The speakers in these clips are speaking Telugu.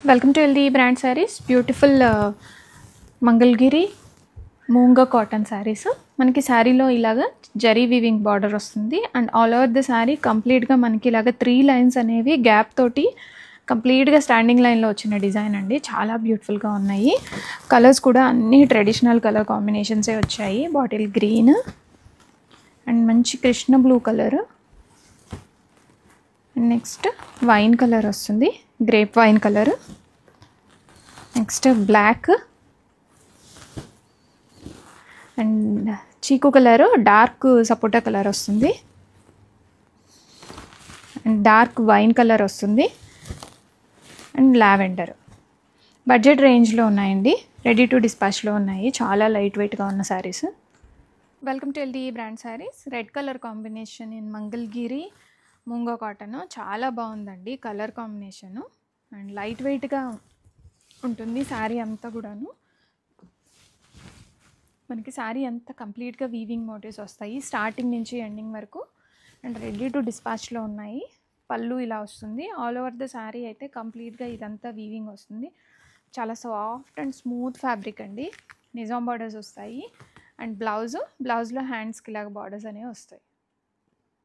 Welcome to LD brand saris. Beautiful Mangalagiri moonga cotton saris. మనకి శారీలో ఇలాగా జరీ వీవింగ్ బార్డర్ వస్తుంది and all over the sari కంప్లీట్గా మనకి ఇలాగ 3 లైన్స్ అనేవి గ్యాప్ తోటి కంప్లీట్గా స్టాండింగ్ లైన్లో వచ్చిన డిజైన్ అండి. చాలా బ్యూటిఫుల్గా ఉన్నాయి. కలర్స్ కూడా అన్నీ ట్రెడిషనల్ కలర్ కాంబినేషన్సే వచ్చాయి. బాటిల్ గ్రీన్ అండ్ మంచి Krishna blue colour and next wine colour వస్తుంది, grape wine colour. Next black and చీకు కలర్, డార్క్ సపోటా కలర్ వస్తుంది అండ్ డార్క్ వైన్ కలర్ వస్తుంది అండ్ లావెండర్. బడ్జెట్ రేంజ్లో ఉన్నాయండి, రెడీ టు డిస్పాచ్లో ఉన్నాయి. చాలా లైట్ వెయిట్గా ఉన్న saris. Welcome to LD brand saris. Red colour combination in Mangalagiri moonga cotton. చాలా బాగుందండి కలర్ కాంబినేషను అండ్ లైట్ వెయిట్గా ఉంటుంది శారీ అంతా కూడాను. మనకి శారీ అంతా కంప్లీట్గా వీవింగ్ మోటివ్స్ వస్తాయి స్టార్టింగ్ నుంచి ఎండింగ్ వరకు అండ్ రెడీ టు డిస్పాచ్లో ఉన్నాయి. పళ్ళు ఇలా వస్తుంది. ఆల్ ఓవర్ ద శారీ అయితే కంప్లీట్గా ఇదంతా వీవింగ్ వస్తుంది. చాలా సాఫ్ట్ అండ్ స్మూత్ ఫ్యాబ్రిక్ అండి. నిజాం బార్డర్స్ వస్తాయి అండ్ బ్లౌజ్లో హ్యాండ్స్కి ఇలాగ బార్డర్స్ అనేవి వస్తాయి.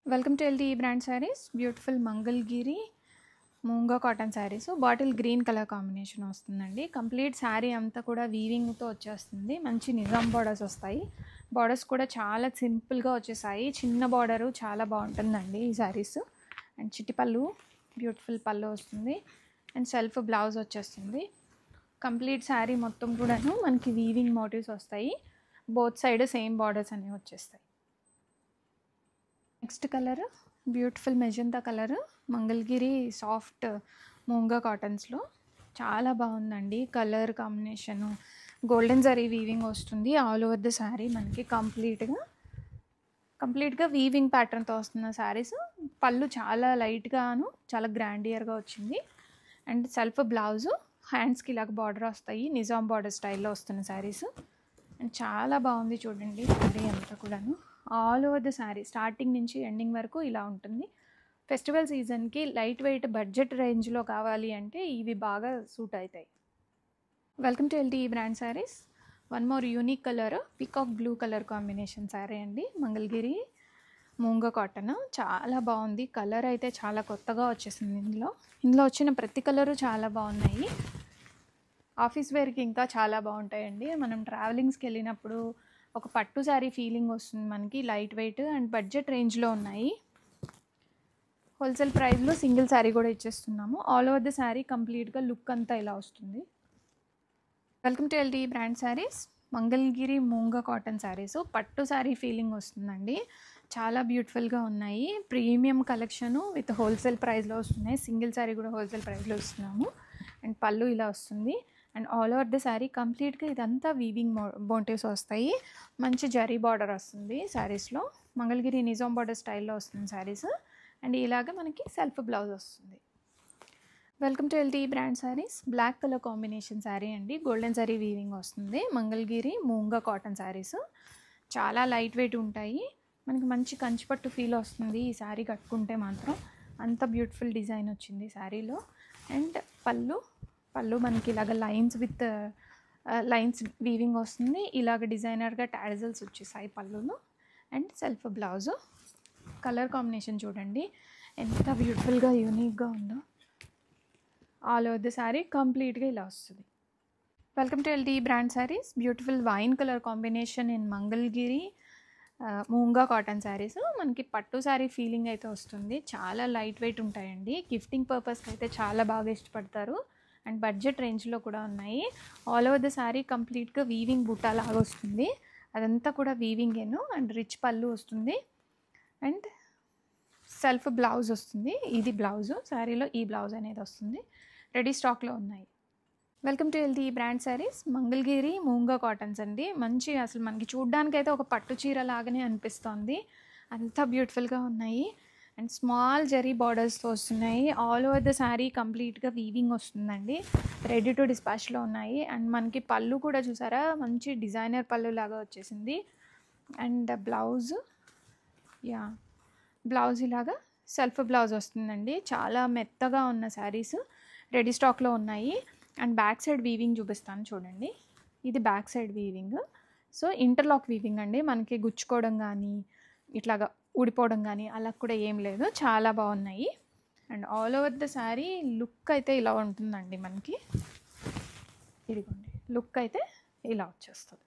Welcome to LD brand saris. Beautiful Mangalagiri moonga cotton saris. Bottle green colour combination వస్తుందండి. కంప్లీట్ శారీ అంతా కూడా వీవింగ్తో వచ్చేస్తుంది. మంచి నిజాం బార్డర్స్ వస్తాయి. బార్డర్స్ కూడా చాలా సింపుల్గా వచ్చేసాయి. చిన్న బార్డరు చాలా బాగుంటుందండి ఈ శారీస్. అండ్ చిట్టి పళ్ళు, బ్యూటిఫుల్ పళ్ళు వస్తుంది అండ్ సెల్ఫ్ బ్లౌజ్ వచ్చేస్తుంది. కంప్లీట్ శారీ మొత్తం కూడాను మనకి వీవింగ్ మోటివ్స్ వస్తాయి. బోత్ సైడ్ సేమ్ బార్డర్స్ అనేవి వచ్చేస్తాయి. Next colour beautiful magenta colour, Mangalagiri soft moonga కాటన్స్లో. చాలా బాగుందండి colour combination. Golden zari weaving వస్తుంది ఆల్ ఓవర్ ద శారీ. మనకి కంప్లీట్గా వీవింగ్ ప్యాటర్న్తో వస్తున్న శారీస్. పళ్ళు చాలా లైట్గాను చాలా గ్రాండియర్గా వచ్చింది అండ్ సెల్ఫ్ బ్లౌజు, హ్యాండ్స్కి ఇలాగ బార్డర్ వస్తాయి. నిజాం బార్డర్ స్టైల్లో వస్తున్న శారీస్ అండ్ చాలా బాగుంది చూడండి శారీ అంతా కూడాను. All over the sari starting నుంచి ఎండింగ్ వరకు ఇలా ఉంటుంది. ఫెస్టివల్ సీజన్కి లైట్ వెయిట్ బడ్జెట్ రేంజ్లో కావాలి అంటే ఇవి బాగా సూట్ అవుతాయి. Welcome to LD brand saris. One more unique colour, peacock blue colour combination sari అండి. మంగళగిరి మూంగా కాటన్. చాలా బాగుంది కలర్ అయితే, చాలా కొత్తగా వచ్చేసింది. ఇందులో వచ్చిన ప్రతి కలరు చాలా బాగున్నాయి. ఆఫీస్ వేర్కి ఇంకా చాలా బాగుంటాయండి. మనం ట్రావెలింగ్స్కి వెళ్ళినప్పుడు ఒక పట్టు శారీ ఫీలింగ్ వస్తుంది మనకి. లైట్ వెయిట్ అండ్ బడ్జెట్ రేంజ్లో ఉన్నాయి. హోల్సేల్ ప్రైస్లో సింగిల్ శారీ కూడా ఇచ్చేస్తున్నాము. ఆల్ ఓవర్ ద శారీ కంప్లీట్గా లుక్ అంతా ఇలా వస్తుంది. Welcome to LD brand saris. Mangalagiri moonga cotton saris. పట్టు శారీ ఫీలింగ్ వస్తుందండి. చాలా బ్యూటిఫుల్గా ఉన్నాయి. ప్రీమియం కలెక్షను విత్ హోల్సేల్ ప్రైస్లో వస్తున్నాయి. సింగిల్ శారీ కూడా హోల్సేల్ ప్రైస్లో ఇస్తున్నాము అండ్ పళ్ళు ఇలా వస్తుంది and all over the sari కంప్లీట్గా ఇదంతా వీవింగ్ మోటివ్స్ వస్తాయి. మంచి జరీ బార్డర్ వస్తుంది శారీస్లో. మంగళగిరి నిజాం బార్డర్ స్టైల్లో వస్తుంది శారీస్ అండ్ ఇలాగ మనకి సెల్ఫ్ బ్లౌజ్ వస్తుంది. Welcome to LD brand saris. Black colour combination sari అండి. గోల్డెన్ జరీ వీవింగ్ వస్తుంది. మంగళగిరి మూంగా కాటన్ శారీస్. చాలా లైట్ వెయిట్ ఉంటాయి. మనకి మంచి కంచిపట్టు ఫీల్ వస్తుంది ఈ శారీ కట్టుకుంటే మాత్రం. అంత బ్యూటిఫుల్ డిజైన్ వచ్చింది శారీలో అండ్ పళ్ళు మనకి ఇలాగ లైన్స్ విత్ లైన్స్ వీవింగ్ వస్తుంది. ఇలాగ డిజైనర్గా టాజిల్స్ వచ్చేసాయి పళ్ళులో and self blouse. Colour combination చూడండి ఎంత బ్యూటిఫుల్గా యూనిక్గా ఉందో. ఆల్ ఓవర్ ద శారీ కంప్లీట్గా ఇలా వస్తుంది. Welcome to LD brand saris. Beautiful wine colour combination in Mangalagiri moonga cotton saris. మనకి పట్టు శారీ ఫీలింగ్ అయితే వస్తుంది. చాలా లైట్ వెయిట్ ఉంటాయండి. గిఫ్టింగ్ పర్పస్కి అయితే చాలా బాగా ఇష్టపడతారు అండ్ బడ్జెట్ రేంజ్లో కూడా ఉన్నాయి. ఆల్ ఓవర్ ద శారీ కంప్లీట్గా వీవింగ్ బుట్టా లాగా వస్తుంది. అదంతా కూడా వీవింగేను అండ్ రిచ్ పళ్ళు వస్తుంది అండ్ సెల్ఫ్ బ్లౌజ్ వస్తుంది. ఇది బ్లౌజు. శారీలో ఈ బ్లౌజ్ అనేది వస్తుంది. రెడీ స్టాక్లో ఉన్నాయి. Welcome to LD brand saris. Mangalagiri మూంగా cottons అండి. మంచి అసలు మనకి చూడ్డానికైతే ఒక పట్టు చీర లాగానే అనిపిస్తుంది. అంత బ్యూటిఫుల్గా ఉన్నాయి అండ్ స్మాల్ జరీ బార్డర్స్తో వస్తున్నాయి. ఆల్ ఓవర్ ద శారీ కంప్లీట్గా వీవింగ్ వస్తుందండి. రెడీ టు డిస్పాచ్లో ఉన్నాయి అండ్ మనకి పళ్ళు కూడా చూసారా మంచి డిజైనర్ పళ్ళు లాగా వచ్చేసింది అండ్ బ్లౌజ్ ఇలాగా సెల్ఫ్ బ్లౌజ్ వస్తుందండి. చాలా మెత్తగా ఉన్న శారీస్ రెడీ స్టాక్లో ఉన్నాయి. అండ్ బ్యాక్ సైడ్ వీవింగ్ చూపిస్తాను చూడండి. ఇది back side weaving. So interlock weaving అండి, మనకి గుచ్చుకోవడం కానీ ఇట్లాగా ఊడిపోవడం కానీ అలా కూడా ఏం లేదు, చాలా బాగున్నాయి. And all over the sari look అయితే ఇలా ఉంటుందండి మనకి. ఇదిగోండి లుక్ అయితే ఇలా వచ్చేస్తుంది.